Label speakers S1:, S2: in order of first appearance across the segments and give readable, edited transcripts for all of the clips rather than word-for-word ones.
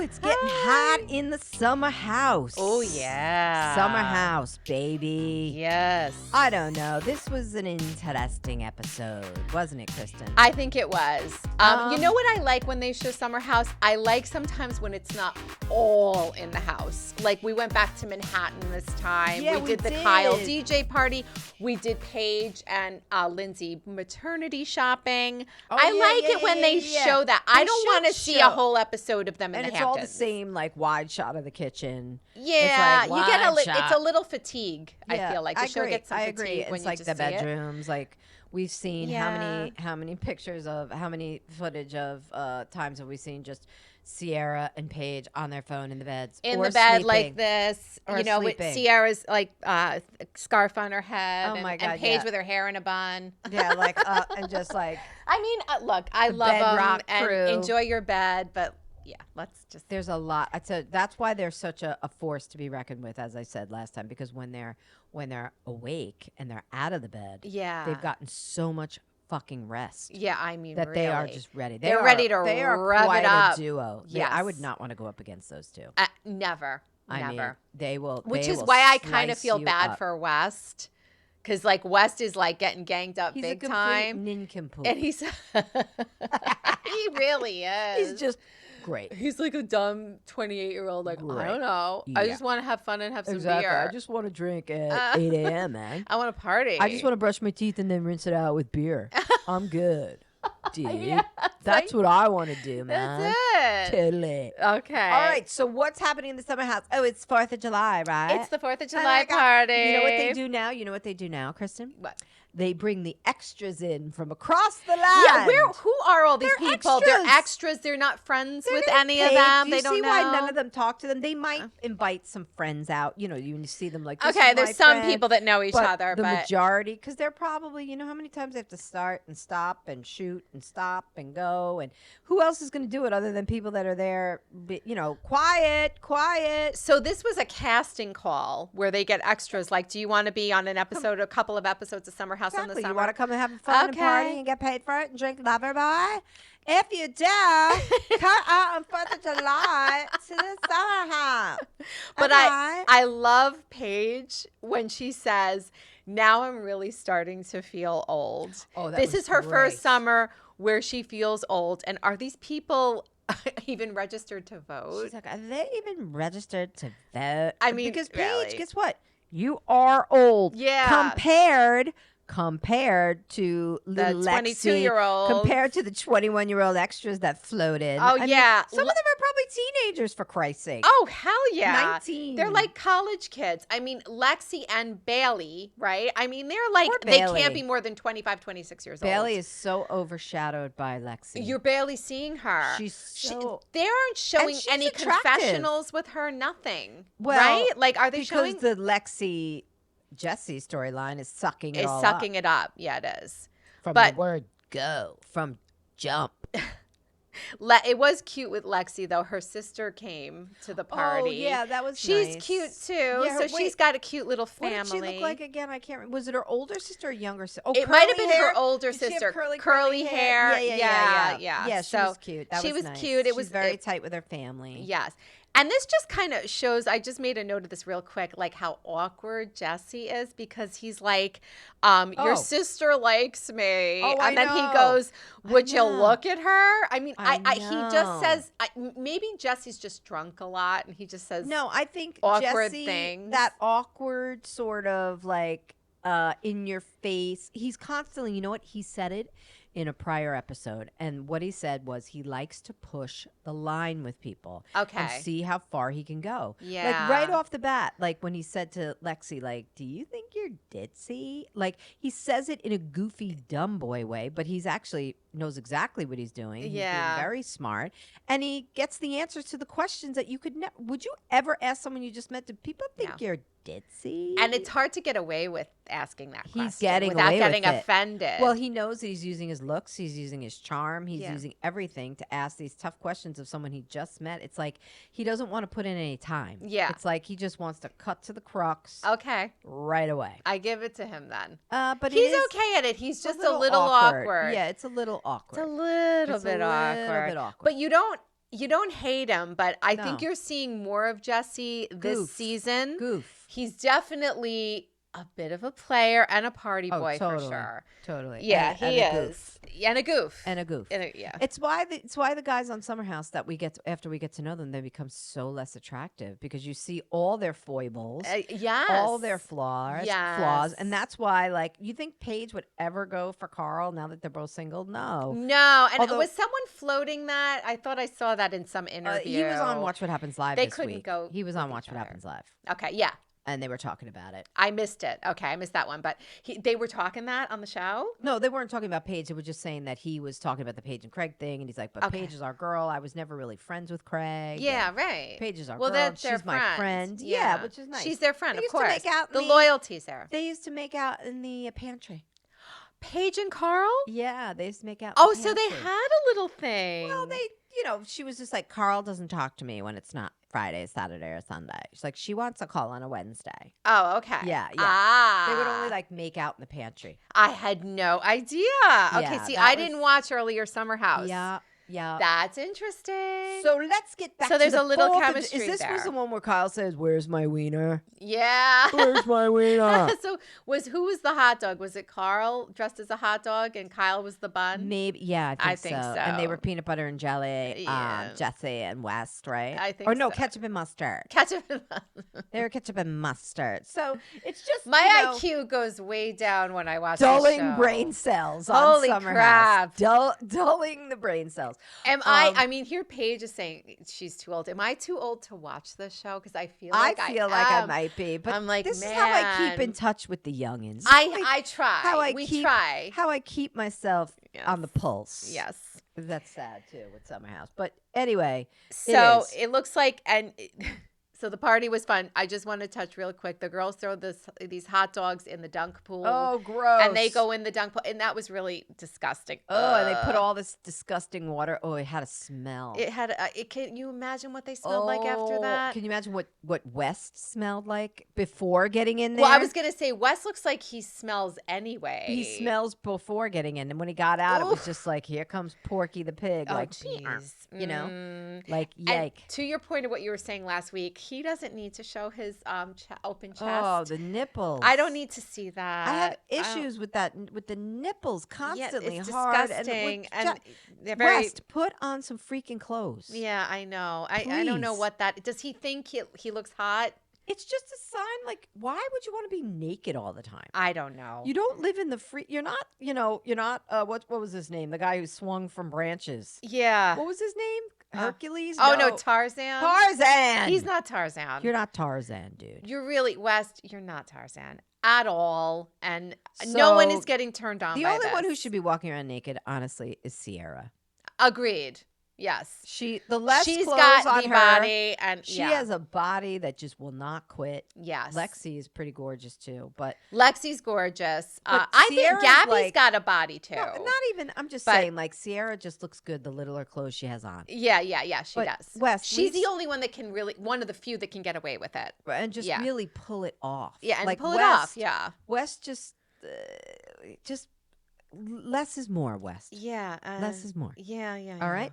S1: it's getting hot in the summer house.
S2: Oh, yeah.
S1: Summer house, baby.
S2: Yes.
S1: I don't know. This was an interesting episode, wasn't it, Kristen?
S2: I think it was. You know what I like when they show Summer House? I like sometimes when it's not all in the house. Like we went back to Manhattan this time.
S1: Yeah,
S2: we did the Kyle DJ party. We did Paige and Lindsay maternity shopping. I like it when they show that. I don't want to see a whole episode of them in the Hamptons.
S1: And it's all the same, like, wide shot of the kitchen.
S2: Yeah,
S1: it's like
S2: you get
S1: shot.
S2: it's a little fatigue, I feel like. The show gets some fatigue when
S1: it's
S2: you
S1: like
S2: just
S1: the
S2: see it.
S1: bedrooms, like we've seen how many pictures of how many footage of times have we seen just Sierra and Paige on their phone in the beds
S2: in
S1: or
S2: the bed
S1: sleeping,
S2: like this,
S1: or
S2: you know, with
S1: sleeping.
S2: Sierra's like scarf on her head,
S1: Oh my God,
S2: and Paige with her hair in a bun.
S1: Yeah, like and just like
S2: I mean, look, I love
S1: bedrock
S2: them
S1: crew.
S2: and enjoy your bed, but yeah, let's just.
S1: there's a lot. That's why they're such a force to be reckoned with, as I said last time, because when they're awake and they're out of the bed, they've gotten so much fucking rest.
S2: Yeah, I mean,
S1: that
S2: really.
S1: they are just ready.
S2: They're ready to
S1: they are
S2: rev
S1: quite
S2: it up.
S1: a duo.
S2: Yes.
S1: I would not want to go up against those two.
S2: Never.
S1: I mean, they will.
S2: Which
S1: they
S2: is
S1: will
S2: why I kind of
S1: slice
S2: feel
S1: you
S2: bad
S1: up.
S2: for West. Because, like, West is, like, getting ganged up
S1: He's
S2: big
S1: a complete
S2: time.
S1: nincompoop.
S2: And he's... he really is.
S1: He's just great.
S2: He's like a dumb 28-year-old, like,
S1: Great.
S2: I don't know. I just want to have fun and have some beer.
S1: I just want to drink at 8 a.m., man.
S2: I want to party.
S1: I just want to brush my teeth and then rinse it out with beer. I'm good. Dude.
S2: Yeah,
S1: That's what I want to do, man.
S2: That's it.
S1: Totally.
S2: Okay.
S1: All right, so what's happening in the summer house? Oh, it's 4th of July, right?
S2: It's the 4th of July party.
S1: You know what they do now? Kristen?
S2: What?
S1: They bring the extras in from across the land.
S2: Yeah, who are all these
S1: They're
S2: people?
S1: extras.
S2: They're extras. They're not friends with any of
S1: Paige,
S2: them.
S1: do
S2: They
S1: you
S2: don't
S1: see
S2: know.
S1: why none of them talk to them? They might invite some friends out. You know, you see them like, this
S2: Okay,
S1: is
S2: there's
S1: my
S2: some
S1: friend.
S2: people that know each other,
S1: the
S2: but
S1: majority, because they're probably, you know how many times they have to start and stop and shoot and stop and go, and who else is going to do it other than people that are there, you know, quiet.
S2: So this was a casting call where they get extras. Like, do you want to be on an episode, a couple of episodes of Summer House in the
S1: Exactly.
S2: summer?
S1: You want to come and have fun and party and get paid for it and drink Loverboy? If you do, come out on 4th of July to the summer house.
S2: But
S1: Okay.
S2: I love Paige when she says, now I'm really starting to feel old.
S1: Oh, that
S2: this
S1: was
S2: is her
S1: great.
S2: first summer where she feels old. And are these people even registered to vote?
S1: She's like, are they even registered to vote?
S2: I mean,
S1: because Paige,
S2: really.
S1: guess what? You are old.
S2: Yeah.
S1: Compared to little
S2: The
S1: Lexi,
S2: 22-year-old.
S1: compared to the 21-year-old extras that floated.
S2: Oh,
S1: I mean,
S2: yeah.
S1: some of them are probably teenagers, for Christ's sake.
S2: Oh, hell yeah.
S1: 19.
S2: They're like college kids. I mean, Lexi and Bailey, right? I mean, they're like,
S1: Poor
S2: they
S1: Bailey.
S2: can't be more than 25, 26 years
S1: Bailey
S2: old.
S1: is so overshadowed by Lexi.
S2: You're barely seeing her.
S1: She's so...
S2: They aren't showing
S1: she's
S2: any
S1: attractive.
S2: confessionals with her, nothing.
S1: Well,
S2: right? Like, are they
S1: because
S2: showing?
S1: the Lexi Jesse storyline is sucking it all
S2: sucking
S1: up.
S2: it up. Yeah, it is.
S1: From
S2: but-
S1: the word go, from jump.
S2: It was cute with Lexi, though. Her sister came to the party.
S1: Oh, yeah, that was
S2: She's
S1: nice.
S2: cute, too.
S1: Yeah,
S2: so she's got a cute little
S1: What
S2: family.
S1: did she look like again? I can't remember. Was it her older sister or younger sister? Oh,
S2: It might have
S1: curly
S2: been
S1: hair?
S2: her older
S1: Did she have
S2: sister.
S1: curly
S2: hair.
S1: Yeah.
S2: Yeah,
S1: She was cute. That
S2: she was
S1: nice.
S2: cute. It
S1: She's
S2: was
S1: very tight with her family.
S2: Yes. And this just kind of shows, I just made a note of this real quick, like how awkward Jesse is, because he's like, your sister likes me.
S1: Oh,
S2: and
S1: I
S2: then he
S1: know.
S2: goes, would you
S1: know.
S2: look at her? I mean,
S1: I
S2: he just
S1: know.
S2: says, maybe Jesse's just drunk a lot and he just says,
S1: No, I think
S2: awkward
S1: Jesse,
S2: things.
S1: that awkward sort of like in your face. He's constantly, you know what? He said it in a prior episode. And what he said was he likes to push the line with people.
S2: Okay.
S1: And see how far he can go.
S2: Yeah.
S1: Like right off the bat, like when he said to Lexi, like, do you think you're ditzy? Like he says it in a goofy, dumb boy way, but he's actually knows exactly what he's doing. He's being very smart. And he gets the answers to the questions that you could never. Would you ever ask someone you just met, do people think you're ditzy?
S2: And it's hard to get away with asking that question.
S1: He's getting
S2: without
S1: away
S2: getting
S1: with it.
S2: offended.
S1: Well, he knows he's using his looks. He's using his charm. He's
S2: Yeah.
S1: using everything to ask these tough questions of someone he just met. It's like he doesn't want to put in any time.
S2: Yeah.
S1: It's like he just wants to cut to the crux
S2: Okay.
S1: right away.
S2: I give it to him then.
S1: But
S2: He's
S1: it is
S2: okay at it. He's just
S1: a
S2: a little awkward.
S1: Yeah, it's a little awkward.
S2: It's a little
S1: It's
S2: bit
S1: a little
S2: awkward.
S1: bit awkward.
S2: But you don't you don't hate him, but I think
S1: No.
S2: you're seeing more of Jesse this season.
S1: Goof.
S2: He's definitely a bit of a player and a party boy
S1: totally,
S2: for sure.
S1: Totally.
S2: Yeah,
S1: and
S2: he
S1: a
S2: is.
S1: goof.
S2: And a goof.
S1: And a goof.
S2: Yeah.
S1: It's why the guys on Summer House that we get after we get to know them, they become so less attractive because you see all their foibles,
S2: yes,
S1: all their flaws,
S2: yes.
S1: and that's why like you think Paige would ever go for Carl now that they're both single? No,
S2: and
S1: Although,
S2: was someone floating that? I thought I saw that in some interview.
S1: He was on Watch What Happens Live.
S2: They
S1: this
S2: couldn't
S1: week.
S2: go.
S1: He was on Watch What Happens Live.
S2: Okay, yeah.
S1: And they were talking about it.
S2: I missed it. Okay, I missed that one. But they were talking that on the show?
S1: No, they weren't talking about Paige. They were just saying that he was talking about the Paige and Craig thing. And he's like, but Paige is our girl. I was never really friends with Craig.
S2: Yeah, right.
S1: Paige is our
S2: girl.
S1: Well,
S2: She's
S1: my friend. Yeah, which is nice.
S2: She's their friend,
S1: they
S2: of course.
S1: Used to make out
S2: the loyalty's there.
S1: They used to make out in the pantry.
S2: Paige and Carl?
S1: Yeah, they used to make out.
S2: Oh, so they had a little thing.
S1: Well, she was just like, Carl doesn't talk to me when it's not Friday, Saturday, or Sunday. She's like, she wants a call on a Wednesday.
S2: Oh, okay.
S1: Yeah. They would only like make out in the pantry.
S2: I had no idea. Okay, see, I didn't watch earlier Summer House.
S1: Yeah.
S2: That's interesting.
S1: So let's get back to
S2: So there's
S1: the
S2: a little
S1: fourth
S2: chemistry
S1: Is this
S2: there.
S1: was the one where Kyle says, where's my wiener?
S2: Yeah.
S1: Where's my wiener?
S2: So who was the hot dog? Was it Carl dressed as a hot dog and Kyle was the bun?
S1: Maybe, yeah, I think so. And they were peanut butter and jelly,
S2: Yeah.
S1: Jesse and West, right?
S2: I think
S1: Or no,
S2: so.
S1: ketchup and mustard.
S2: Ketchup and
S1: They were ketchup and mustard. So it's just
S2: my IQ goes way down when I watch
S1: dulling
S2: this show.
S1: brain cells
S2: Holy
S1: on Summer
S2: crap.
S1: House. Dulling the brain cells.
S2: I mean, here Paige is saying she's too old. Am I too old to watch this show? Because I feel like
S1: I might be, but
S2: I'm like,
S1: this
S2: man.
S1: is how I keep in touch with the youngins.
S2: I try.
S1: Try. How I keep myself on the pulse.
S2: Yes.
S1: That's sad too with Summer House. But anyway,
S2: so it looks like so the party was fun. I just want to touch real quick. The girls throw these hot dogs in the dunk pool.
S1: Oh, gross.
S2: And they go in the dunk pool. And that was really disgusting.
S1: Oh, and they put all this disgusting water. Oh, it had a smell.
S2: It had can you imagine what they smelled like after that?
S1: Can you imagine what West smelled like before getting in there?
S2: Well, I was going to say, Wes looks like he smells anyway.
S1: He smells before getting in. And when he got out, it was just like, here comes Porky the pig.
S2: Oh,
S1: like,
S2: jeez.
S1: you know, like, yike.
S2: And to your point of what you were saying last week, he doesn't need to show his open chest.
S1: Oh, the nipples.
S2: I don't need to see that.
S1: I have issues with that, with the nipples constantly
S2: it's
S1: hard.
S2: disgusting.
S1: And
S2: they're very...
S1: West, put on some freaking clothes.
S2: Yeah, I know. I don't know what that... Does he think he looks hot?
S1: It's just a sign, like, why would you want to be naked all the time?
S2: I don't know.
S1: You don't live in the free... You're not, what was his name? The guy who swung from branches.
S2: Yeah.
S1: What was his name? Hercules?
S2: Oh, no, Tarzan.
S1: Tarzan!
S2: He's not Tarzan.
S1: You're not Tarzan, dude.
S2: You're really, West, you're not Tarzan at all. And no one is getting turned on by
S1: The only
S2: this.
S1: one who should be walking around naked, honestly, is Sierra.
S2: Agreed. Yes.
S1: She's
S2: got
S1: on
S2: the
S1: her
S2: body and
S1: she has a body that just will not quit.
S2: Yes.
S1: Lexi is pretty gorgeous too, but
S2: Lexi's gorgeous.
S1: But
S2: I think
S1: Sierra's
S2: Gabby's got a body too.
S1: No, not even. I'm just saying, like Sierra just looks good. The littler clothes she has on.
S2: Yeah, she does.
S1: West,
S2: she's the only one that can really, one of the few that can get away with it,
S1: and just really pull it off.
S2: Yeah, and
S1: like
S2: pull it off. Yeah,
S1: West just less is more, West.
S2: Yeah.
S1: Less is more.
S2: Yeah.
S1: All right.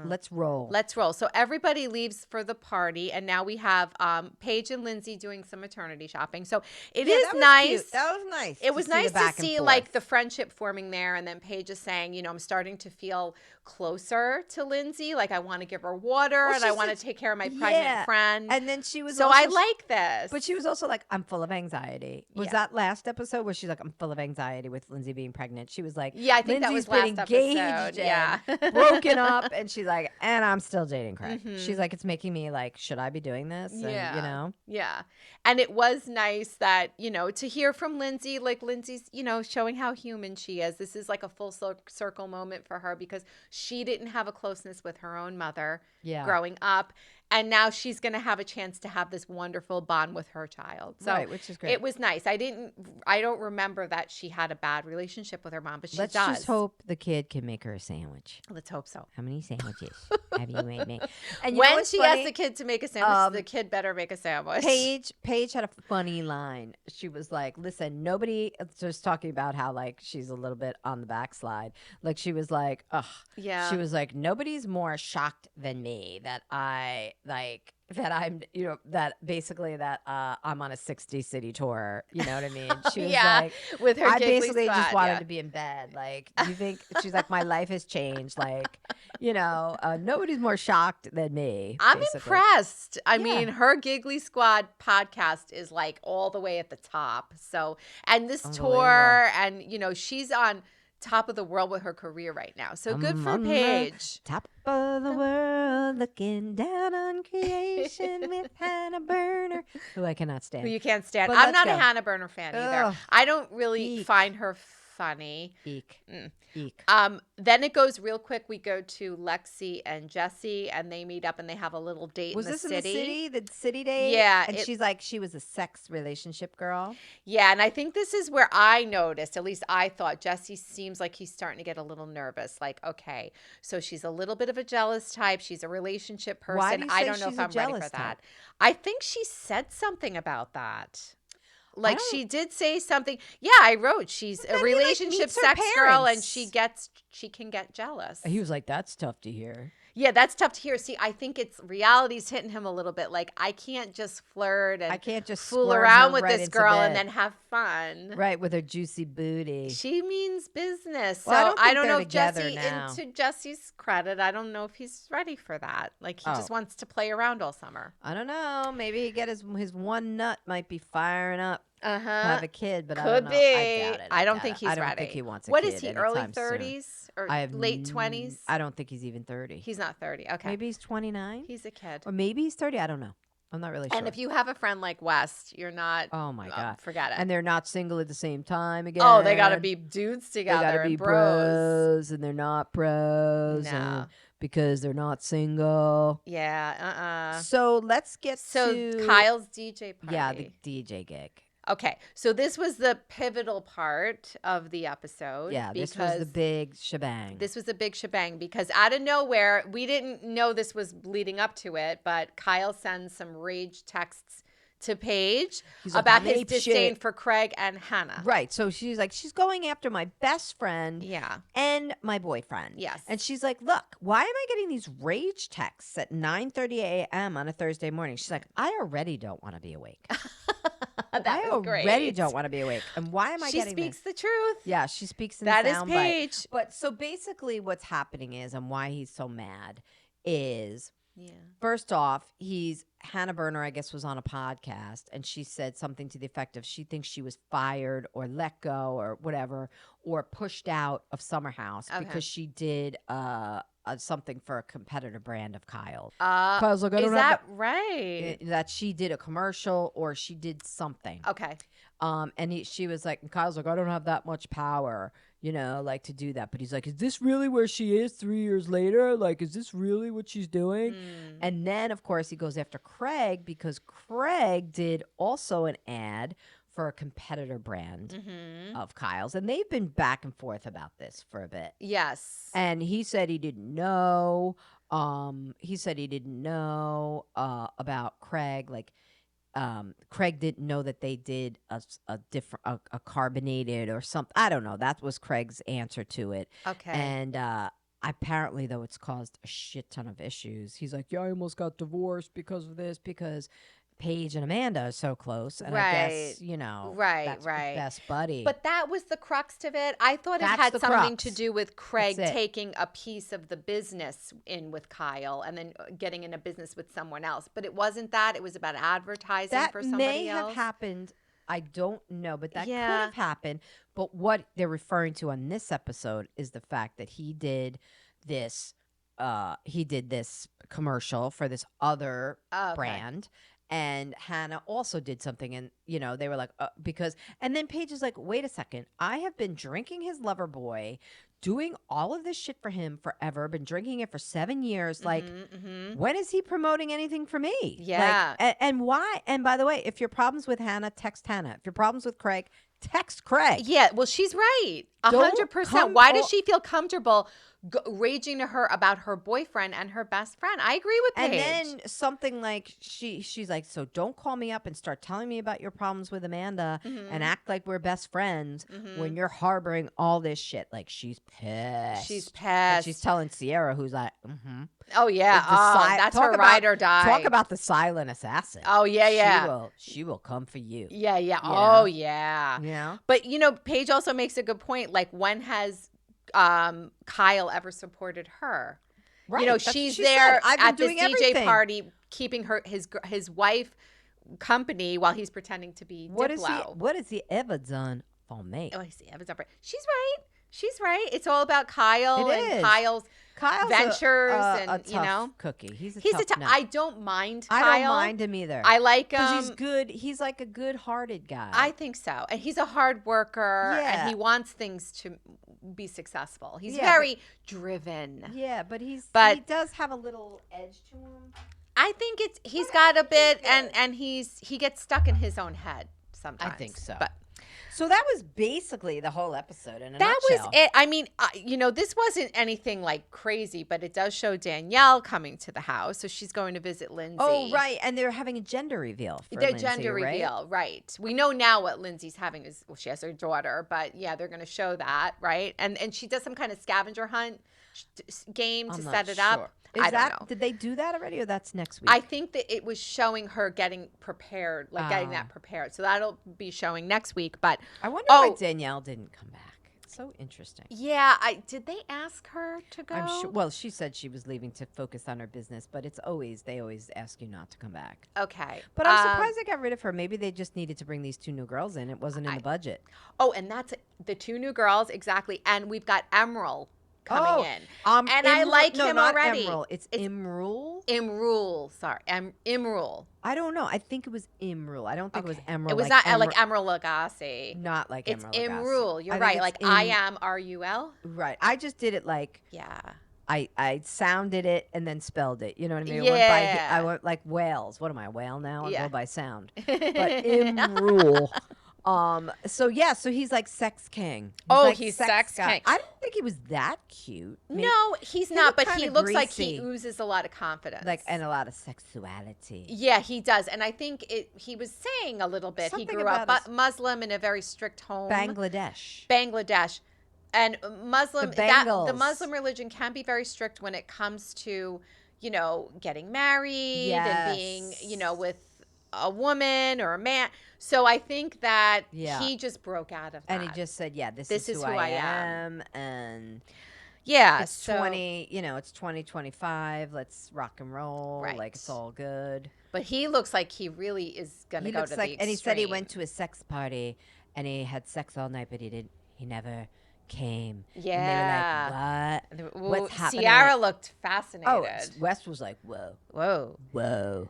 S1: Let's roll.
S2: Let's roll. So everybody leaves for the party, and now we have Paige and Lindsay doing some maternity shopping. So it is nice.
S1: Cute. That was nice.
S2: It was nice to see like the friendship forming there, and then Paige is saying, I'm starting to feel closer to Lindsay. Like I want to give her water, and I want to take care of my pregnant friend.
S1: And then she was
S2: so
S1: also,
S2: I like this.
S1: But she was also like, I'm full of anxiety. Was that last episode where she's like, I'm full of anxiety with Lindsay being pregnant? She was like,
S2: I think
S1: Lindsay's
S2: that was
S1: been
S2: last
S1: engaged
S2: episode. Yeah,
S1: broken up, and she's like, and I'm still dating Craig. She's like, it's making me like, should I be doing this? And,
S2: Yeah. And it was nice that, to hear from Lindsay, like Lindsay's, showing how human she is. This is like a full circle moment for her because she didn't have a closeness with her own mother growing up. And now she's going to have a chance to have this wonderful bond with her child. So
S1: right, which is great.
S2: It was nice. I don't remember that she had a bad relationship with her mom, but she does.
S1: Let's just hope the kid can make her a sandwich.
S2: Let's hope so.
S1: How many sandwiches have you made me? And
S2: when she asked the kid to make a sandwich, the kid better make a sandwich.
S1: Paige had a funny line. She was like, listen, nobody, just talking about how like she's a little bit on the backslide. Like she was like, ugh.
S2: Yeah.
S1: She was like, nobody's more shocked than me that I'm, that basically that I'm on a 60 city tour. You know what I mean? She was like,
S2: with her
S1: I basically
S2: squad,
S1: just wanted to be in bed. Like, you think, she's like, my life has changed. Like, nobody's more shocked than me.
S2: I'm
S1: basically.
S2: Impressed. I mean, her Giggly Squad podcast is like all the way at the top. So, and this tour, and she's on top of the world with her career right now. So good for Paige.
S1: Top of the world, looking down on creation with Hannah Burner, who I cannot stand.
S2: Who you can't stand.
S1: But
S2: I'm not a Hannah Burner fan either.
S1: Ugh.
S2: I don't really find her funny.
S1: Eek. Eek.
S2: Then it goes real quick. We go to Lexi and Jesse, and they meet up and they have a little date in the city.
S1: Was this in the city? The city date?
S2: Yeah.
S1: And she's like, she was a sex relationship girl.
S2: Yeah, and I think this is where I noticed, at least I thought, Jesse seems like he's starting to get a little nervous. Like, okay, so she's a little bit of a jealous type. She's a relationship person.
S1: Why do you say
S2: I don't know if I'm ready for that. I think she said something about that. Like she did say something. Yeah, I wrote she's a relationship sex girl and she can get jealous.
S1: He was like, that's tough to hear.
S2: Yeah, that's tough to hear. See, I think reality's hitting him a little bit. Like, I can't just flirt and
S1: I can't just
S2: fool around with this girl and then have fun.
S1: Right, with her juicy booty.
S2: She means business. So
S1: well,
S2: I don't know if Jesse, and to Jesse's credit, I don't know if he's ready for that. Like, he just wants to play around all summer.
S1: I don't know. Maybe he get his one nut might be firing up. Have a kid, but I don't know.
S2: Could be.
S1: I doubt it.
S2: I don't think he's ready.
S1: I don't think he wants a
S2: what
S1: kid.
S2: What is he? Early 30s or late 20s?
S1: I don't think he's even 30.
S2: He's not 30. Okay.
S1: Maybe he's 29.
S2: He's a kid.
S1: Or maybe he's 30. I don't know. I'm not really sure.
S2: And if you have a friend like West, you're not.
S1: Oh my God.
S2: Forget it.
S1: And they're not single at the same time again.
S2: Oh, they got to be dudes together.
S1: They got to be bros. And they're not bros.
S2: No.
S1: Because they're not single.
S2: Yeah.
S1: So let's get to
S2: Kyle's DJ party.
S1: Yeah, the DJ gig.
S2: Okay, so this was the pivotal part of the episode.
S1: Yeah, this was the big shebang.
S2: This was the big shebang because out of nowhere, we didn't know this was leading up to it, but Kyle sends some rage texts to Paige about his disdain for Craig and Hannah.
S1: Right, so she's like, she's going after my best friend and my boyfriend.
S2: Yes.
S1: And she's like, look, why am I getting these rage texts at 9:30 a.m. on a Thursday morning? She's like, I already don't want to be awake. I already don't want to be awake. And why am I getting this?
S2: She speaks the truth.
S1: Yeah, she speaks in
S2: that
S1: sound
S2: is Paige.
S1: But so basically what's happening is, and why he's so mad is, first off, Hannah Burner, I guess, was on a podcast, and she said something to the effect of she thinks she was fired or let go or whatever, or pushed out of Summer House because she did something for a competitor brand of Kyle. Kyle's like,
S2: is that right?
S1: That she did a commercial or she did something.
S2: Okay.
S1: And she was like, Kyle's like, I don't have that much power, like to do that. But he's like, is this really where she is 3 years later? Like, is this really what she's doing? And then, of course, he goes after Craig because Craig did also an ad for a competitor brand of Kyle's. And they've been back and forth about this for a bit.
S2: Yes.
S1: And he said he didn't know. About Craig. Like, Craig didn't know that they did a different carbonated or something. I don't know. That was Craig's answer to it.
S2: Okay.
S1: And apparently, though, it's caused a shit ton of issues. He's like, yeah, I almost got divorced because of this, because Paige and Amanda are so close. And I guess, that's the best buddy.
S2: But that was the crux of it. I thought it had something to do with Craig taking a piece of the business in with Kyle and then getting in a business with someone else. But it wasn't that. It was about advertising for somebody else.
S1: That may have happened. I don't know, but that could have happened. But what they're referring to on this episode is the fact that he did this commercial for this other brand. And Hannah also did something, and they were like, because, and then Paige is like, wait a second, I have been drinking his lover boy doing all of this shit for him forever, been drinking it for 7 years. Like, when is he promoting anything for me?
S2: Yeah.
S1: Like, and why? And by the way, if your problem's with Hannah, text Hannah. If your problem's with Craig, text Craig.
S2: Yeah, well, she's right.
S1: Don't
S2: 100%.
S1: come
S2: Why does she feel comfortable raging to her about her boyfriend and her best friend? I agree with Paige.
S1: And then something like she's like, so don't call me up and start telling me about your problems with Amanda and act like we're best friends when you're harboring all this shit. Like, she's pissed.
S2: She's pissed.
S1: And she's telling Sierra, who's like,
S2: oh yeah, that's her ride or die.
S1: Talk about the silent assassin.
S2: Oh yeah.
S1: She will come for you.
S2: Yeah.
S1: You
S2: Oh
S1: know?
S2: yeah.
S1: Yeah.
S2: But Paige also makes a good point. Like, when has Kyle ever supported her?
S1: Right.
S2: She's
S1: she
S2: there
S1: said,
S2: at this
S1: doing
S2: DJ
S1: everything.
S2: party, keeping his wife company while he's pretending to be Diplo.
S1: What has he ever done for me?
S2: Oh, I see. She's right. She's right. It's all about Kyle and Kyle's ventures
S1: a tough cookie. He's a tough nut.
S2: I don't mind Kyle.
S1: I don't mind him either.
S2: I like him.
S1: Because he's good. He's like a good-hearted guy.
S2: I think so. And he's a hard worker.
S1: Yeah.
S2: And he wants things to be successful. He's very driven.
S1: Yeah, but he does have a little edge to him.
S2: I think he's got a bit, and he gets stuck in his own head sometimes.
S1: I think so.
S2: But
S1: so that was basically the whole episode in a
S2: that
S1: nutshell.
S2: was it. I mean, this wasn't anything like crazy, but it does show Danielle coming to the house, so she's going to visit Lindsay.
S1: Oh, right, and they're having a gender reveal for Lindsay,
S2: gender reveal, right? We know now what Lindsay's having is, well, she has her daughter, but yeah, they're going to show that, right? And she does some kind of scavenger hunt game to set it up. I don't know.
S1: Did they do that already, or that's next week?
S2: I think that it was showing her getting prepared, getting that prepared. So that'll be showing next week. But
S1: I wonder why Danielle didn't come back. It's so interesting.
S2: Yeah, did they ask her to go?
S1: I'm sure. Well, she said she was leaving to focus on her business, but they always ask you not to come back.
S2: Okay,
S1: but I'm surprised they got rid of her. Maybe they just needed to bring these 2 new girls in. It wasn't in the budget.
S2: Oh, and that's the 2 new girls, exactly. And we've got Emerald coming in. And I like him already.
S1: Emerald. It's Imrul?
S2: Imrul. Sorry. Imrul.
S1: I don't know. I think it was Imrul. I don't think it was Emerald.
S2: It was not like Emerald Lagasse.
S1: Not like Emerald Lagasse.
S2: It's Imrul. You're right. Like I-am-R-U-L.
S1: Right. I just did it like...
S2: Yeah.
S1: I sounded it and then spelled it. You know what I mean?
S2: Yeah.
S1: I went like whales. What am I, a whale now? I go by sound. But Imrul... So he's like sex king.
S2: He's sex king.
S1: I didn't think he was that cute.
S2: No, he's not, but he looks like he oozes a lot of confidence.
S1: And a lot of sexuality.
S2: Yeah, he does. And I think he was saying a little bit. He grew up Muslim in a very strict home. Bangladesh. And Muslim, the Muslim religion can be very strict when it comes to, getting married and being, with a woman or a man. So I think that he just broke out of that.
S1: And he just said, this is who I am. And it's 2025. Let's rock and roll.
S2: Right.
S1: Like, it's all good.
S2: But he looks like he really is going to go to the extreme.
S1: And he said he went to a sex party and he had sex all night, but he never came.
S2: Yeah.
S1: And they were like, what? What's happening?
S2: Ciara looked fascinated.
S1: Oh, West was like, whoa.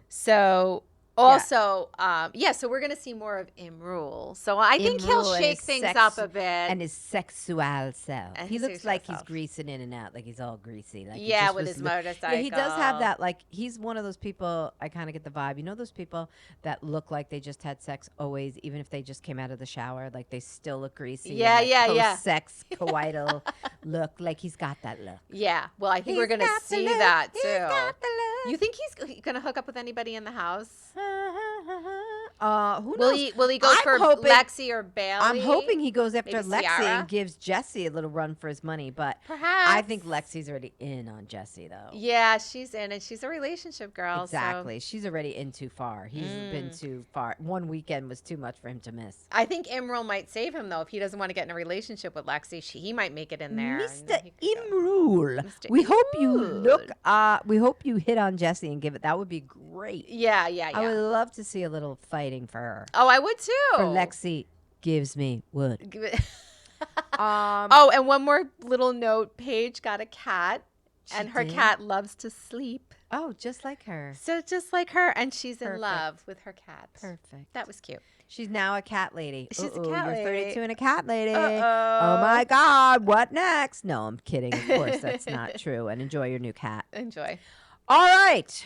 S2: So... Also, so we're going to see more of Imrul. So I think he'll shake things up a bit.
S1: And his sexual self. He looks like he's greasing in and out, like he's all greasy. Like
S2: with his motorcycle.
S1: Yeah, he does have that. Like, he's one of those people, I kind of get the vibe. You know those people that look like they just had sex always, even if they just came out of the shower? Like, they still look greasy. Post-sex, coital look. Like, he's got that look.
S2: Yeah. Well, I think we're going to see that, too. You think he's going to hook up with anybody in the house?
S1: Who knows?
S2: Will he go for Lexi or Bailey?
S1: I'm hoping he goes after
S2: Maybe
S1: Lexi
S2: Ciara?
S1: and gives Jesse a little run for his money. But
S2: perhaps
S1: I think Lexi's already in on Jesse, though.
S2: Yeah, she's in, and she's a relationship girl.
S1: Exactly. So. She's already in too far. He's been too far. One weekend was too much for him to miss.
S2: I think Imrul might save him, though. If he doesn't want to get in a relationship with Lexi, he might make it in there.
S1: Mr. Imrul. We hope you we hope you hit on Jesse and give it. That would be great.
S2: Yeah.
S1: I would love to see a little fighting for her.
S2: Oh, I would too.
S1: For Lexi gives me wood.
S2: And one more little note. Paige got a cat, and her cat loves to sleep.
S1: Oh, just like her.
S2: So just like her, and she's in love with her cat.
S1: Perfect.
S2: That was cute.
S1: She's now a cat lady.
S2: She's a cat lady.
S1: You're 32 and a cat lady.
S2: Uh-oh.
S1: Oh my God, what next? No, I'm kidding. Of course, that's not true. And enjoy your new cat.
S2: Enjoy.
S1: All right.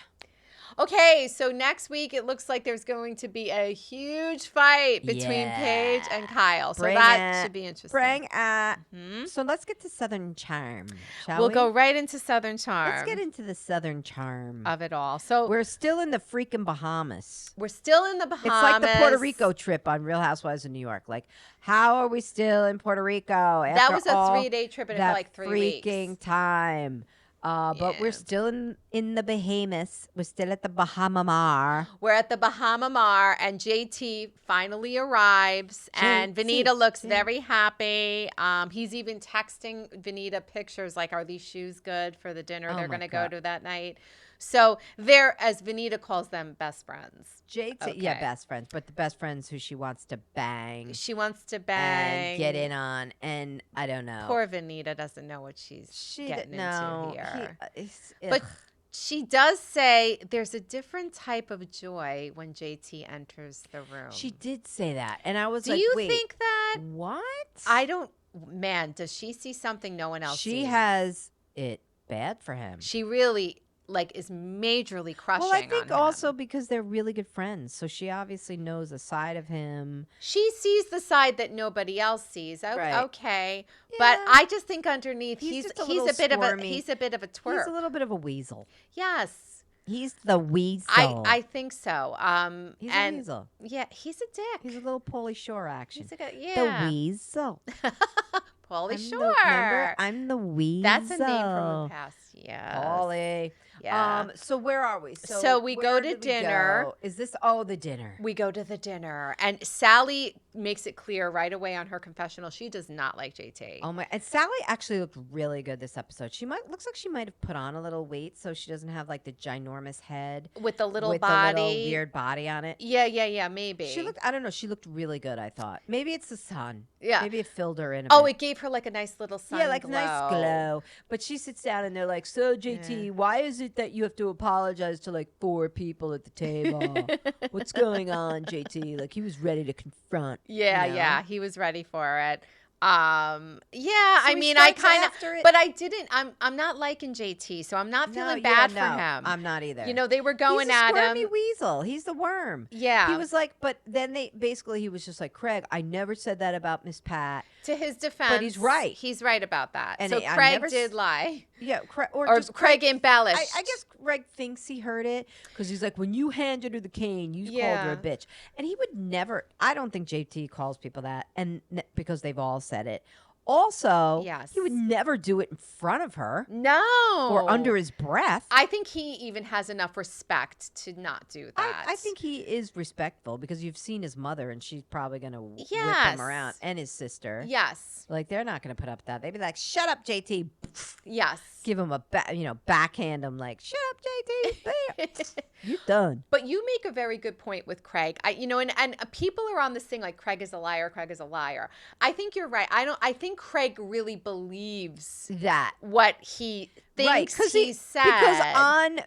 S2: Okay, so next week it looks like there's going to be a huge fight between Paige and Kyle. So that should be interesting.
S1: Bring it. Mm-hmm. So let's get to Southern Charm, shall we?
S2: We'll go right into Southern Charm.
S1: Let's get into the Southern Charm
S2: of it all. So
S1: we're still in the freaking Bahamas.
S2: We're still in the Bahamas.
S1: It's like the Puerto Rico trip on Real Housewives of New York. Like, how are we still in Puerto Rico?
S2: That was a 3-day trip and it felt like 3 weeks.
S1: Freaking time. But we're still in the Bahamas. We're still at the Bahama Mar.
S2: We're at the Bahama Mar, and JT finally arrives, and Vanita looks very happy. He's even texting Vanita pictures like, are these shoes good for the dinner they're going to go to that night? So they're, as Vanita calls them, best friends.
S1: JT, best friends, but the best friends who she wants to bang.
S2: She wants to bang.
S1: And get in on, and I don't know.
S2: Poor Vanita doesn't know what she's getting into here. But she does say there's a different type of joy when JT enters the room.
S1: She did say that, and I was
S2: Do
S1: like,
S2: you
S1: wait,
S2: think that?
S1: What?
S2: I don't, man, does she see something no one else sees?
S1: She has it bad for him.
S2: She really is majorly crushing on him.
S1: Well, I think also because they're really good friends. So she obviously knows a side of him.
S2: She sees the side that nobody else sees.
S1: Right.
S2: Okay.
S1: Yeah.
S2: But I just think underneath he's
S1: a
S2: bit of a twerp.
S1: He's a little bit of a weasel.
S2: Yes.
S1: He's the weasel.
S2: I think so.
S1: He's a weasel.
S2: Yeah, he's a dick.
S1: He's a little Pauly Shore action.
S2: He's
S1: the weasel.
S2: Pauly Shore.
S1: Remember, I'm the weasel.
S2: That's a name from the past. Yeah.
S1: Pauly.
S2: Yeah.
S1: So where are we?
S2: So we go to dinner.
S1: Is this the dinner?
S2: We go to the dinner, and Sally makes it clear right away on her confessional she does not like JT.
S1: Oh my! And Sally actually looked really good this episode. Looks like she might have put on a little weight, so she doesn't have like the ginormous head
S2: with the little
S1: with
S2: body,
S1: the little weird body on it.
S2: Yeah. Maybe
S1: she looked. I don't know. She looked really good. I thought maybe it's the sun.
S2: Yeah,
S1: maybe it filled her in.
S2: It gave her like a nice little sun.
S1: Yeah, like
S2: glow.
S1: a nice glow. But she sits down and they're like, "So JT, why is it that you have to apologize to like 4 people at the table? What's going on, JT?" Like he was ready to confront.
S2: Yeah,
S1: you know?
S2: yeah, he was ready for it.
S1: So
S2: I mean, I kind of, but I didn't. I'm not liking JT, so I'm not feeling bad for him.
S1: I'm not either.
S2: You know, they were going
S1: He's
S2: at
S1: a
S2: him.
S1: squirmy weasel. He's the worm.
S2: Yeah,
S1: he was like, but then he was just like, Craig, I never said that about Miss Pat.
S2: To his defense,
S1: but he's right.
S2: He's right about that.
S1: And
S2: so Craig did lie.
S1: Yeah,
S2: or Craig embellished.
S1: I guess Craig thinks he heard it because he's like, when you handed her the cane, you called her a bitch, and he would never. I don't think JT calls people that, and because they've all said it. Also, he would never do it in front of her.
S2: No.
S1: Or under his breath.
S2: I think he even has enough respect to not do that.
S1: I think he is respectful because you've seen his mother and she's probably going to whip him around, and his sister.
S2: Yes.
S1: Like, they're not going to put up with that. They'd be like, shut up, JT.
S2: Yes.
S1: Give him a, backhand him like, shut up, JT. You're done.
S2: But you make a very good point with Craig. And people are on this thing like Craig is a liar, Craig is a liar. I think you're right. I think Craig really believes
S1: that
S2: what he thinks he said.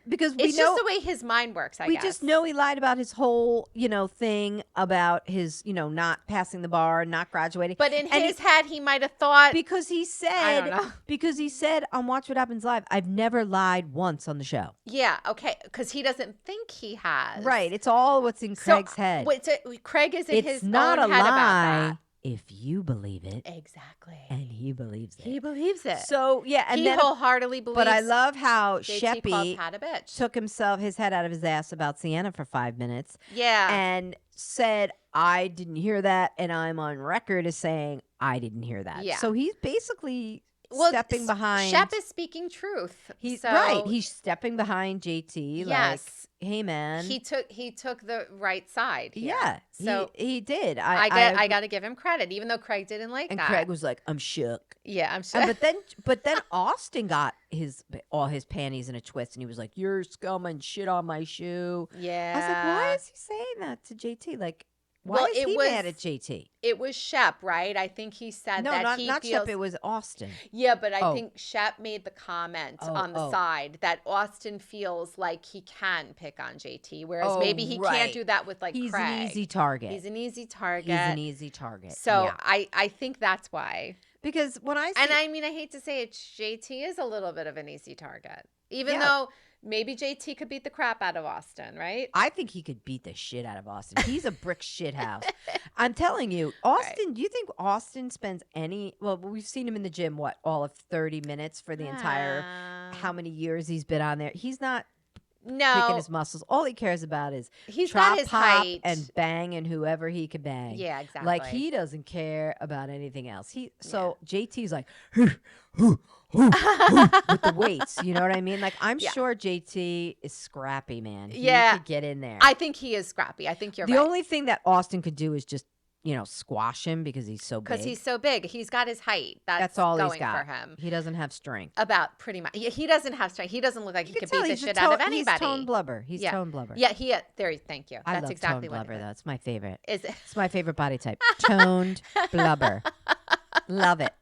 S1: Because we
S2: it's
S1: know,
S2: just the way his mind works, I guess.
S1: We just know he lied about his whole, thing about his, not passing the bar, not graduating.
S2: But in his head, he might have thought.
S1: Because he said on Watch What Happens Live, I've never lied once on the show.
S2: Yeah, okay. Because he doesn't think he has.
S1: Right. It's all what's in Craig's head.
S2: Craig is in his
S1: not
S2: own
S1: a
S2: head
S1: lie.
S2: About that.
S1: If you believe it.
S2: Exactly.
S1: And he believes it.
S2: He believes it.
S1: So, yeah. And
S2: he
S1: then,
S2: wholeheartedly believes.
S1: But I love how
S2: JT
S1: Sheppy
S2: had a bitch.
S1: took his head out of his ass about Sienna for 5 minutes.
S2: Yeah.
S1: And said, I didn't hear that. And I'm on record as saying, I didn't hear that.
S2: Yeah.
S1: So he's basically stepping behind.
S2: Shep is speaking truth.
S1: He's right. He's stepping behind JT.
S2: Yes.
S1: Like, hey man,
S2: he took the right side here.
S1: Yeah,
S2: so
S1: he did.
S2: I got to give him credit, even though Craig didn't like that.
S1: And Craig was like, "I'm shook."
S2: Yeah, I'm shook.
S1: But then Austin got all his panties in a twist, and he was like, "You're scum and shit on my shoe."
S2: Yeah,
S1: I was like, "Why is he saying that to JT?" Like, Why is he mad at JT?
S2: It was Shep, right? I think he said that he
S1: not
S2: feels.
S1: Shep. It was Austin.
S2: Yeah, but I think Shep made the comment on the side that Austin feels like he can pick on JT, whereas maybe he can't do that with like
S1: He's
S2: Craig.
S1: an easy target.
S2: He's an easy target.
S1: He's an easy target.
S2: So
S1: yeah.
S2: I think that's why.
S1: Because when I see,
S2: and I mean, I hate to say it, JT is a little bit of an easy target, even though maybe JT could beat the crap out of Austin, right?
S1: I think he could beat the shit out of Austin. He's a brick shit house. I'm telling you, Austin,
S2: Right.
S1: do you think Austin spends well, we've seen him in the gym, all of 30 minutes for the entire, how many years he's been on there. He's not picking his muscles. All he cares about is
S2: he's
S1: chop,
S2: got his
S1: pop,
S2: height
S1: and bang and whoever he can bang.
S2: Yeah, exactly.
S1: Like he doesn't care about anything else. JT's like with the weights, you know what I mean? Like I'm sure JT is scrappy, man. He could get in there.
S2: I think he is scrappy. I think you're right.
S1: The only thing that Austin could do is just squash him because he's so big.
S2: Because he's so big. He's got his height. That's
S1: all
S2: going
S1: he's got
S2: for him.
S1: He doesn't have strength.
S2: About pretty much. He doesn't have strength. He doesn't look like he could beat the shit out of anybody.
S1: He's tone blubber. He's tone blubber.
S2: Yeah, thank you.
S1: I
S2: That's
S1: love
S2: exactly
S1: tone
S2: what
S1: blubber,
S2: it is.
S1: though. It's my favorite.
S2: Is it?
S1: It's my favorite body type. Toned blubber. Love it.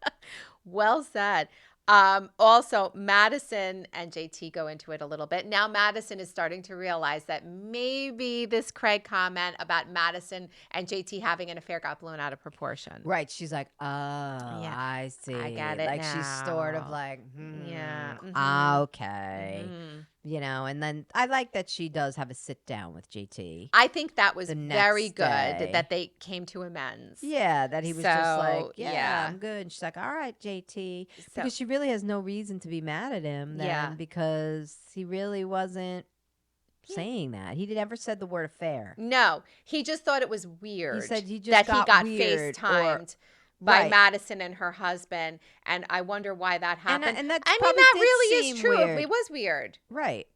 S2: Well said. Also, Madison and JT go into it a little bit. Now Madison is starting to realize that maybe this Craig comment about Madison and JT having an affair got blown out of proportion.
S1: Right. She's like, oh, I see.
S2: I get it
S1: Like
S2: now.
S1: she's sort of like, okay. And then I like that she does have a sit down with JT.
S2: I think that was
S1: The
S2: very
S1: next
S2: good
S1: day.
S2: that they came to amends.
S1: Yeah, that he was just like,
S2: So,
S1: I'm good. And she's like, all right, JT. Because she really has no reason to be mad at him then because he really wasn't saying that. He never said the word affair.
S2: No, he just thought it was weird.
S1: He said he just
S2: that
S1: got
S2: he got
S1: weird
S2: FaceTimed by Madison and her husband, and I wonder why that happened.
S1: And that
S2: I mean,
S1: probably
S2: that
S1: did
S2: really
S1: seem
S2: is true.
S1: weird.
S2: It was weird,
S1: Right.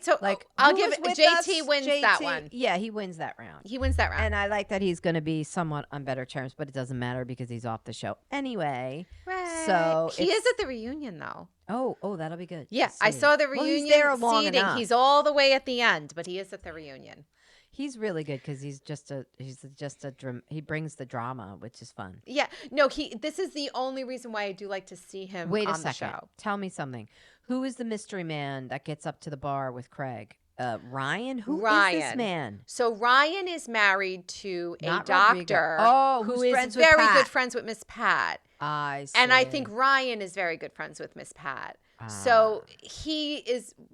S2: So
S1: Like
S2: I'll
S1: who
S2: give
S1: was
S2: it.
S1: with
S2: JT
S1: us?
S2: wins that one.
S1: Yeah, he wins that round.
S2: He wins that round.
S1: And I like that he's going to be somewhat on better terms, but it doesn't matter because he's off the show anyway.
S2: Right.
S1: So
S2: he is at the reunion though.
S1: Oh, that'll be good.
S2: Yeah, I saw the reunion
S1: he's there long
S2: seating.
S1: enough.
S2: He's all the way at the end, but he is at the reunion.
S1: He's really good because he brings the drama, which is fun.
S2: Yeah, no, this is the only reason why I do like to see him
S1: Wait
S2: on
S1: a second.
S2: the show.
S1: Tell me something. Who is the mystery man that gets up to the bar with Craig? Ryan? Who is this man?
S2: So Ryan is married to a
S1: Not
S2: doctor
S1: who's
S2: who is
S1: friends with
S2: very
S1: Pat.
S2: good friends with Miss Pat.
S1: I see.
S2: And I think Ryan is very good friends with Miss Pat. So he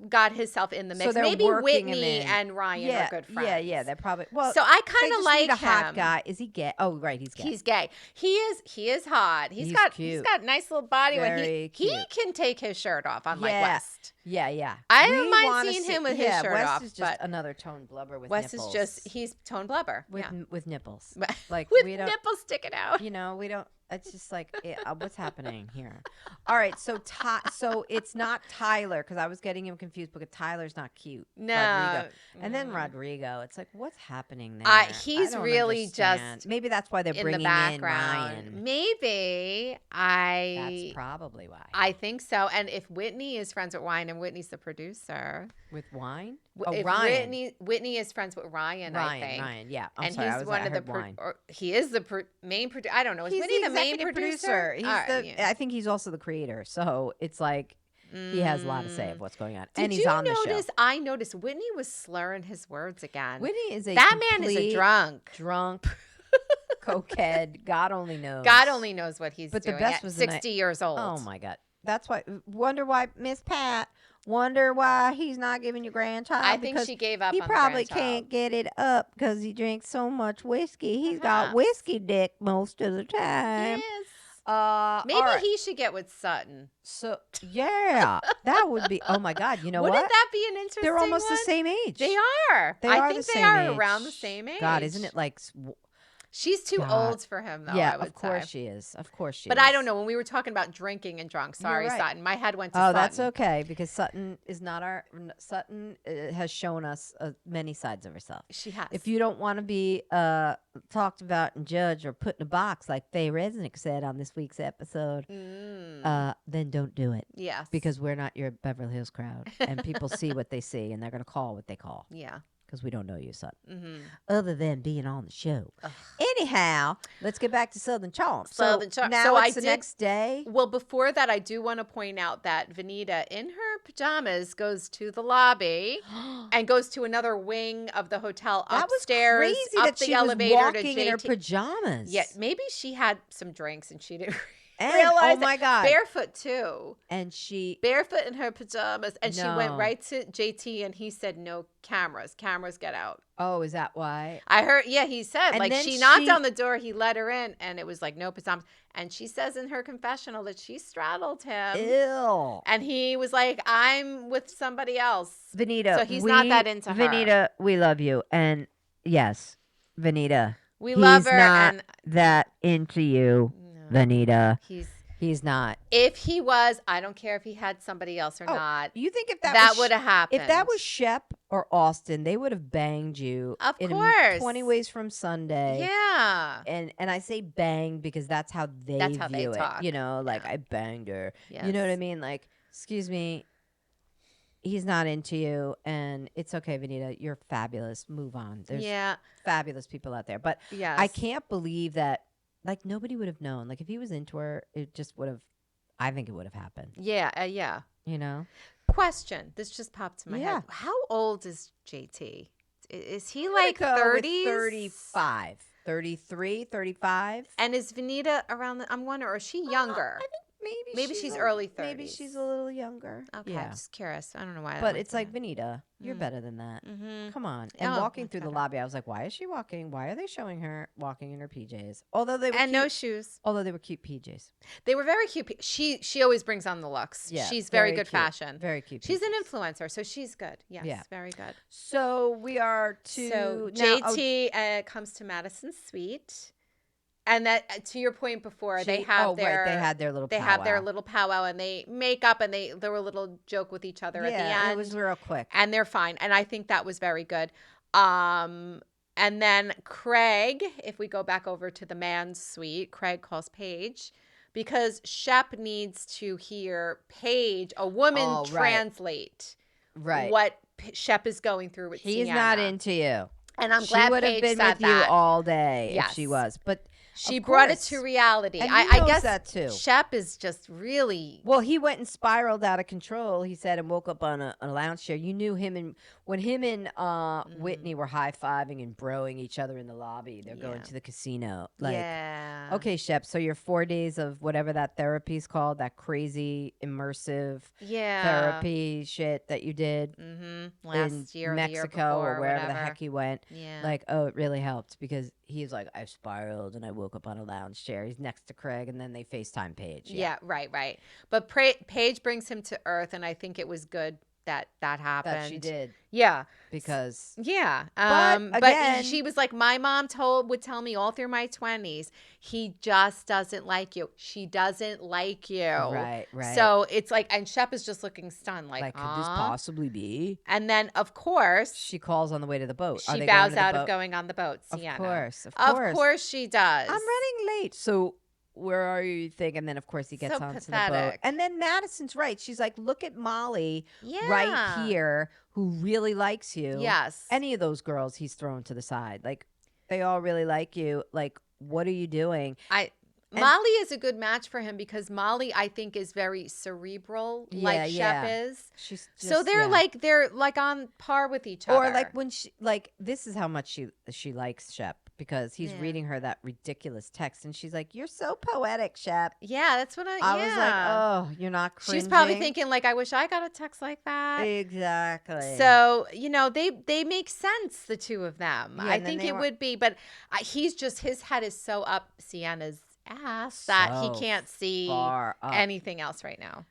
S2: got himself in the mix.
S1: So they're
S2: maybe
S1: working him
S2: Whitney
S1: in.
S2: and Ryan are good friends.
S1: Yeah, they're probably well.
S2: So I
S1: they
S2: kind of
S1: just
S2: like
S1: need a hot
S2: him.
S1: guy. Is he gay? Oh, right, he's gay.
S2: He's gay. He is hot. He's got
S1: cute.
S2: nice little body.
S1: Very
S2: He
S1: cute.
S2: can take his shirt off, unlike West.
S1: Yeah.
S2: I
S1: We
S2: don't mind
S1: wanna
S2: seeing
S1: see-
S2: him with his shirt
S1: West
S2: off,
S1: is just
S2: but
S1: another tone blubber with
S2: West
S1: nipples.
S2: is just he's tone blubber
S1: with nipples.
S2: Like
S1: With
S2: with
S1: we don't,
S2: nipples sticking out.
S1: we don't. It's just like what's happening here. All right, so so it's not Tyler because I was getting him confused because Tyler's not cute.
S2: No.
S1: Rodrigo. And then Rodrigo, it's like what's happening there?
S2: He's
S1: I don't
S2: really
S1: understand.
S2: just
S1: maybe that's why they're
S2: in
S1: bringing
S2: the background.
S1: in Ryan.
S2: Maybe
S1: That's probably why.
S2: I think so. And if Whitney is friends with Ryan and Whitney's the producer,
S1: With wine?
S2: if
S1: Ryan.
S2: Whitney is friends with Ryan, I think.
S1: Ryan, yeah.
S2: And he's one of the
S1: wine.
S2: he is the main producer. I don't know. Is
S1: He's
S2: Whitney the main
S1: executive
S2: producer?
S1: He's
S2: All right, yeah.
S1: I think he's also the creator. So it's like he has a lot to say of what's going on. And
S2: Did
S1: he's
S2: you
S1: on the show.
S2: notice? I noticed Whitney was slurring his words again.
S1: Whitney is
S2: that man is a
S1: drunk, cokehead. God only knows.
S2: God only knows what he's
S1: But
S2: doing.
S1: the best
S2: at
S1: was
S2: 60 years old.
S1: Oh my God. That's why. Wonder why Miss Pat. Wonder why he's not giving you grandchild.
S2: I think
S1: because
S2: she gave up.
S1: He
S2: on
S1: probably
S2: the grandchild.
S1: can't get it up because he drinks so much whiskey. He's got whiskey dick most of the time.
S2: Yes.
S1: Maybe
S2: Maybe he should get with Sutton.
S1: So yeah, that would be. Oh my God, you know
S2: Wouldn't
S1: what?
S2: that be an interesting?
S1: They're almost
S2: one?
S1: the same age.
S2: They are.
S1: They
S2: I
S1: are
S2: think
S1: the
S2: they
S1: same
S2: are
S1: age.
S2: around the same age.
S1: God, isn't it like?
S2: She's too
S1: God.
S2: old for him, though.
S1: Yeah,
S2: I would
S1: of course
S2: say.
S1: she is. Of course she
S2: But
S1: is.
S2: I don't know. When we were talking about drinking and drunk, sorry,
S1: right.
S2: Sutton. My head went to
S1: Oh,
S2: Sutton.
S1: that's okay because Sutton is not our. Sutton has shown us many sides of herself.
S2: She has.
S1: If you don't want to be talked about and judged or put in a box like Faye Resnick said on this week's episode, then don't do it.
S2: Yes.
S1: Because we're not your Beverly Hills crowd, and people see what they see, and they're going to call what they call.
S2: Yeah.
S1: because we don't know you, son.
S2: Mm-hmm.
S1: Other than being on the show.
S2: Ugh.
S1: Anyhow, let's get back to Southern Charm.
S2: Southern Charm.
S1: Now
S2: So
S1: it's the next day.
S2: Well, before that, I do want to point out that Vanita, in her pajamas, goes to the lobby and goes to another wing of the hotel upstairs.
S1: That was crazy
S2: up
S1: that
S2: the
S1: she
S2: elevator
S1: was walking
S2: to
S1: in her
S2: JT.
S1: pajamas.
S2: Yeah, maybe she had some drinks and she didn't
S1: And,
S2: realize
S1: oh my God.
S2: Barefoot too.
S1: And she
S2: Barefoot in her pajamas. And she went
S1: No.
S2: right to JT and he said, no cameras. Cameras, get out.
S1: Oh, is that why?
S2: I heard, yeah, he said,
S1: And
S2: like,
S1: then
S2: she knocked
S1: she-
S2: on the door, he let her in, and it was like, no pajamas. And she says in her confessional that she straddled him.
S1: Ew.
S2: And he was like, I'm with somebody else.
S1: Vanita.
S2: So he's not that into her.
S1: Vanita, we love you. And yes, Vanita.
S2: We love her.
S1: Not
S2: And
S1: that into you,
S2: no,
S1: Vanita.
S2: he's
S1: not.
S2: If he was, I don't care if he had somebody else or not.
S1: You think if that
S2: That
S1: was
S2: would have happened.
S1: If that was Shep or Austin, they would have banged you.
S2: Of
S1: in
S2: course.
S1: 20 Ways from Sunday.
S2: Yeah.
S1: And I say bang because that's how they view it.
S2: talk.
S1: You know, like
S2: Yeah.
S1: I banged her.
S2: Yes.
S1: You know what I mean? Like, excuse me, he's not into you, and it's okay, Vanita. You're fabulous. Move on. There's fabulous people out there, but
S2: Yes.
S1: I can't believe that. Like nobody would have known. Like if he was into her, it just would have. I think it would have happened.
S2: Yeah. Yeah.
S1: You know.
S2: Question. This just popped to my head. How old is JT? Is he
S1: I'm
S2: like
S1: gonna go with
S2: 30s?
S1: 35, 33, 35.
S2: And is Vanita around I'm wondering, or is she younger?
S1: I think
S2: Maybe she's early 30s.
S1: Maybe she's a little younger.
S2: Okay,
S1: Yeah.
S2: just curious. I don't know why.
S1: But it's like, Vanita, you're better than that.
S2: Mm-hmm.
S1: Come on. And
S2: Oh,
S1: walking through the
S2: better.
S1: lobby, I was like, why is she walking? Why are they showing her walking in her PJs? Although they were
S2: And
S1: cute,
S2: no shoes.
S1: although they were cute PJs.
S2: They were very cute. She always brings on the looks.
S1: Yeah,
S2: She's very good
S1: cute.
S2: fashion.
S1: Very cute.
S2: She's an
S1: PJs.
S2: influencer, so she's good. Yes,
S1: Yeah.
S2: very good.
S1: So we are to
S2: So
S1: now-
S2: JT comes to Madison's suite, and that to your point before, they have
S1: they had their little
S2: powwow, and they make up, and they were a little joke with each other at the end.
S1: It was real quick.
S2: And they're fine, and I think that was very good. And then Craig, if we go back over to the man's suite, Craig calls Paige because Shep needs to hear Paige, a woman, translate what Shep is going through with
S1: He's
S2: Sienna.
S1: not into you.
S2: And I'm
S1: She
S2: glad
S1: would have
S2: Paige
S1: been
S2: said
S1: with you
S2: that.
S1: all day if
S2: Yes.
S1: she was. But
S2: She
S1: of
S2: brought it
S1: course.
S2: to reality.
S1: And
S2: I
S1: he knows
S2: guess
S1: that too.
S2: Shep is just really.
S1: Well, he went and spiraled out of control, he said, and woke up on a lounge chair. You knew him, and when him and Whitney were high-fiving and broing each other in the lobby, they're going to the casino. Like, okay, Shep, so your 4 days of whatever that therapy's called, that crazy immersive therapy shit that you did
S2: Last
S1: in
S2: year,
S1: Mexico
S2: or
S1: wherever the
S2: whatever.
S1: heck he went.
S2: Yeah.
S1: Like, oh, it really helped because he's like, I spiraled and I woke up on a lounge chair. He's next to Craig, and then they FaceTime Paige.
S2: Yeah, right. But Paige brings him to earth, and I think it was good that happened.
S1: That she did.
S2: Yeah.
S1: Because
S2: but
S1: again,
S2: she was like, my mom would tell me all through my 20s, he just doesn't like you. She doesn't like you.
S1: Right.
S2: So it's like, and Shep is just looking stunned, like
S1: could this possibly be?
S2: And then, of course,
S1: she calls on the way to the boat.
S2: She bows out of going on the boat. Sienna.
S1: Of
S2: course she does.
S1: I'm running late. So where are you think? And then, of course, he gets onto the boat. And then Madison's right. She's like, look at Molly right here who really likes you.
S2: Yes.
S1: Any of those girls he's thrown to the side. Like, they all really like you. Like, what are you doing?
S2: Molly is a good match for him because Molly, I think, is very cerebral, like Shep is.
S1: She's just,
S2: so they're like on par with each other.
S1: Or like when this is how much she likes Shep because he's reading her that ridiculous text and she's like, "You're so poetic, Shep."
S2: Yeah, that's what I
S1: was like, "Oh, you're not cringing."
S2: She's probably thinking like, "I wish I got a text like that."
S1: Exactly.
S2: So they make sense, the two of them.
S1: Yeah,
S2: I think it would be, but his head is so up Sienna's ass that he can't see anything else right now.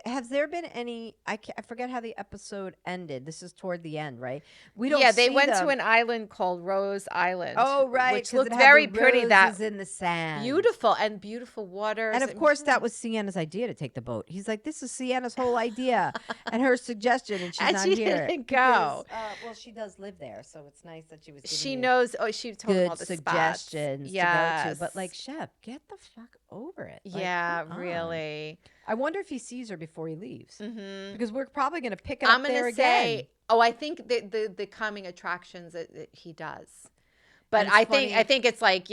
S1: Has there been any? I forget how the episode ended. This is toward the end, right?
S2: They went to an island called Rose Island.
S1: Oh, right,
S2: which looked very pretty. That
S1: in the sand,
S2: beautiful waters,
S1: and of course that was Sienna's idea to take the boat. He's like, "This is Sienna's whole idea and her suggestion, and she's not here."
S2: Didn't go.
S1: Well, she does live there, so it's nice that she was.
S2: She knows. Oh, she told him all the
S1: suggestions
S2: spots.
S1: to go to. But like, Shep, get the fuck over it.
S2: Yeah, really.
S1: I wonder if he sees her before he leaves.
S2: Mm-hmm.
S1: Because we're probably going to pick it up there again.
S2: I think the coming attractions that he does. But I think it's like,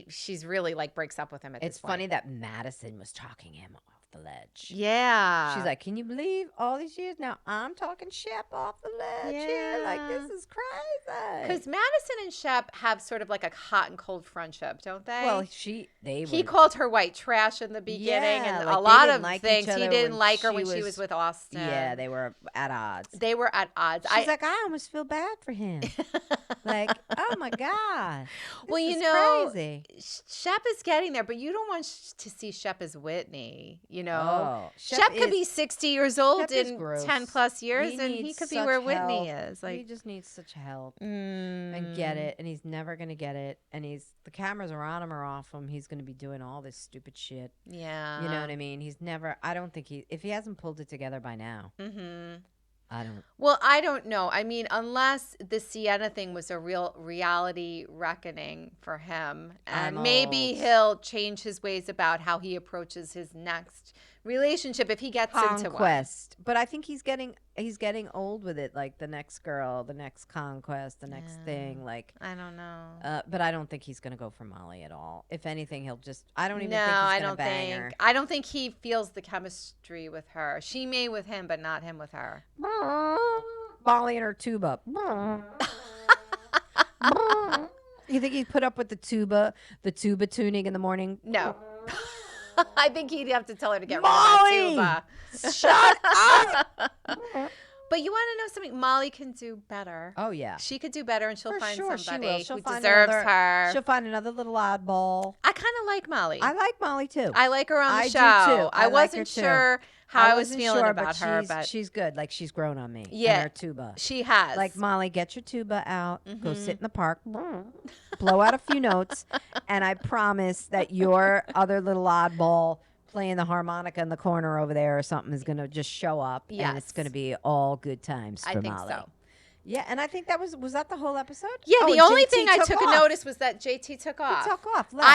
S2: she's really like breaks up with him at this point.
S1: It's funny that Madison was talking him off the ledge.
S2: Yeah.
S1: She's like, can you believe all these years now I'm talking Shep off the ledge here? Like, this is crazy.
S2: Because Madison and Shep have sort of like a hot and cold friendship, don't they?
S1: Well, he
S2: called her white trash in the beginning, and
S1: like
S2: a lot of things. He didn't like her when she was with Austin.
S1: Yeah, they were at odds.
S2: She's
S1: like, I almost feel bad for him. Like, oh my God.
S2: Crazy. Shep is getting there, but you don't want to see Shep as Whitney, Shep could be 60 years old in 10 plus years, and he could be where Whitney is. Like,
S1: he just needs such help and get it, and he's never going to get it. And the cameras are on him or off him. He's going to be doing all this stupid shit.
S2: Yeah.
S1: You know what I mean? I don't think if he hasn't pulled it together by now.
S2: Mm-hmm.
S1: I
S2: don't know. I mean, unless the Sienna thing was a real reality reckoning for him, and maybe he'll change his ways about how he approaches his next relationship if he gets into one.
S1: But I think he's getting old with it. Like the next girl, the next conquest, the next thing. Like
S2: I don't know.
S1: But I don't think he's gonna go for Molly at all. If anything, he'll just. I don't even think he's gonna bang her.
S2: I don't think he feels the chemistry with her. She may with him, but not him with her.
S1: Molly and her tuba. You think he'd put up with the tuba tuning in the morning?
S2: No. I think he'd have to tell her to get
S1: Molly!
S2: rid of that tuba.
S1: Shut up!
S2: But you want to know something? Molly can do better.
S1: Oh, yeah.
S2: She could do better, and she'll find somebody who deserves her.
S1: She'll find another little oddball.
S2: I kind of like Molly.
S1: I like Molly, too.
S2: I like her on the show.
S1: Do, too.
S2: I wasn't sure how I was feeling about her, but
S1: she's good. Like, she's grown on me.
S2: Yeah.
S1: And her tuba.
S2: She has.
S1: Like, Molly, get your tuba out. Mm-hmm. Go sit in the park. Blow out a few notes. And I promise that your other little oddball playing the harmonica in the corner over there or something is going to just show up. Yes. And it's going to be all good times for Molly. I think so. Yeah, and I think that was that the whole episode?
S2: Yeah, the only thing I took a notice was that JT took off.
S1: He took off.
S2: Left.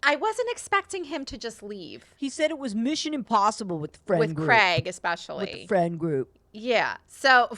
S2: I wasn't expecting him to just leave.
S1: He said it was mission impossible with the friend group.
S2: With Craig, especially.
S1: With the friend group.
S2: Yeah. So,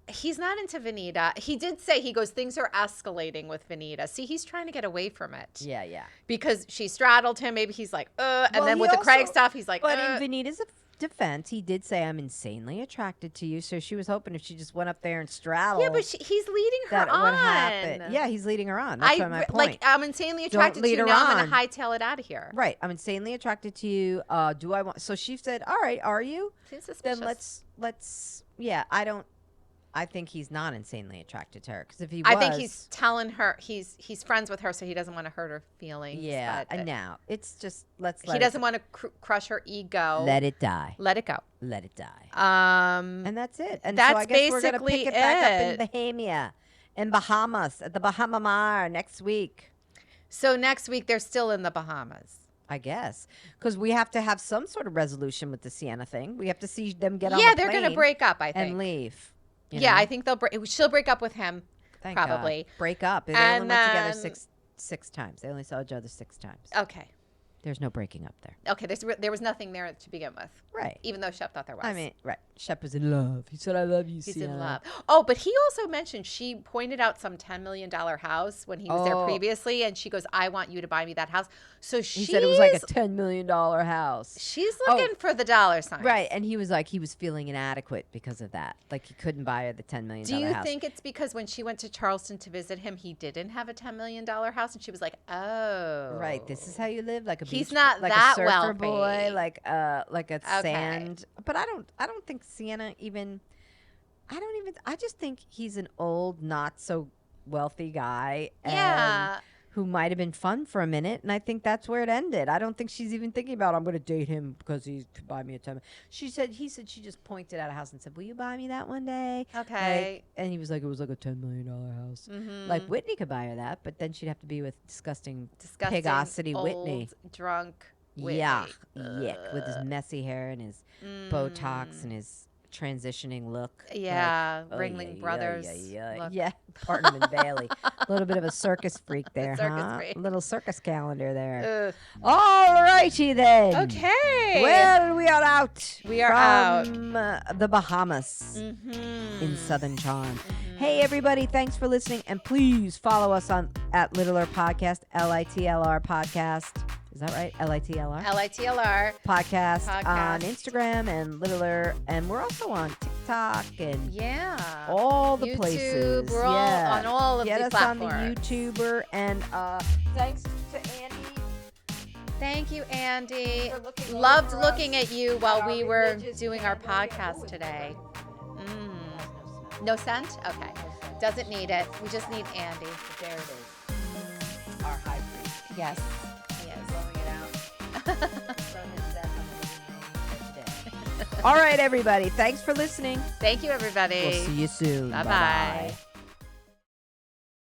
S2: he's not into Vanita. He did say, things are escalating with Vanita. See, he's trying to get away from it.
S1: Yeah, yeah.
S2: Because she straddled him. Maybe he's like, and then with the Craig stuff, he's like,
S1: But in Vanita's defense, he did say, I'm insanely attracted to you. So she was hoping if she just went up there and straddled.
S2: Yeah, but he's leading her on.
S1: Would happen. Yeah, he's leading her on. That's my point.
S2: Like, I'm insanely attracted to you. Now I'm going to hightail it out of here.
S1: Right. I'm insanely attracted to you. Do I want? So she said, all right, are you?
S2: Seems suspicious.
S1: Then let's. Yeah, I think he's not insanely attracted to her because if he was,
S2: I think he's telling her he's friends with her, so he doesn't want to hurt her feelings.
S1: Yeah, and now it's just
S2: he doesn't want to crush her ego.
S1: Let it die.
S2: Let it go.
S1: Let it die.
S2: And
S1: that's it. And
S2: that's
S1: so I guess we're gonna
S2: basically
S1: pick it back up in Bahamas at the Bahamamar next week.
S2: So next week they're still in the Bahamas.
S1: I guess because we have to have some sort of resolution with the Sienna thing. We have to see them get on.
S2: Yeah,
S1: the
S2: they're
S1: plane
S2: going to break up. I think
S1: and leave.
S2: Yeah, I think she'll break up with him.
S1: Thank
S2: probably
S1: God. Break up. They only went together six times. They only saw each other 6 times.
S2: Okay.
S1: There's no breaking up there.
S2: Okay, there was nothing there to begin with.
S1: Right.
S2: Even though Shep thought there was.
S1: I mean, right. Shep was in love. He said, I love you,
S2: He's
S1: Sienna.
S2: in love. Oh, but he also mentioned she pointed out some $10 million house when he was there previously, and she goes, I want you to buy me that house. So he
S1: said it was like a $10 million house.
S2: She's looking for the dollar sign.
S1: Right, and he was like, he was feeling inadequate because of that. Like he couldn't buy her the $10 million house.
S2: Do you think it's because when she went to Charleston to visit him, he didn't have a $10 million house, and she was like, oh.
S1: Right, this is how you live, like a beach,
S2: he's not
S1: like
S2: that
S1: a surfer
S2: wealthy.
S1: boy, like a sand. But I don't think Sienna even. I just think he's an old, not so wealthy guy.
S2: Yeah.
S1: Who might have been fun for a minute, and I think that's where it ended. I don't think she's even thinking about I'm going to date him because he could buy me a $10 million. He said she just pointed at a house and said, "Will you buy me that one day?"
S2: Okay.
S1: And he was like, "It was like a $10 million house."
S2: Mm-hmm.
S1: Like Whitney could buy her that, but then she'd have to be with disgusting pigosity
S2: old,
S1: Whitney,
S2: drunk Whitney.
S1: Yuck, with his messy hair and his Botox and his transitioning look.
S2: Yeah,
S1: like,
S2: Ringling Brothers. Look.
S1: Yeah, Barnum and Bailey. A little bit of a circus freak there,
S2: circus
S1: huh?
S2: freak.
S1: A little circus calendar there.
S2: Ugh.
S1: All righty then.
S2: Okay.
S1: Well, we are out.
S2: We are out.
S1: From the Bahamas in Southern Charm. Hey, everybody. Thanks for listening. And please follow us at Littler Podcast, LITLR Podcast. Is that right? LITLR?
S2: LITLR.
S1: Podcast on Instagram and Littler. And we're also on TikTok and all the
S2: YouTube,
S1: places.
S2: We're all on all of the platforms.
S1: Get us on the YouTuber. And thanks to Andy.
S2: Thank you, Andy. Loved looking at you while we were doing our podcast today. No scent? Okay. Doesn't need it. We just need Andy.
S1: There it is. Our high priest.
S2: Yes.
S1: Blowing it out. All right, everybody. Thanks for listening.
S2: Thank you, everybody.
S1: We'll see you soon.
S2: Bye-bye.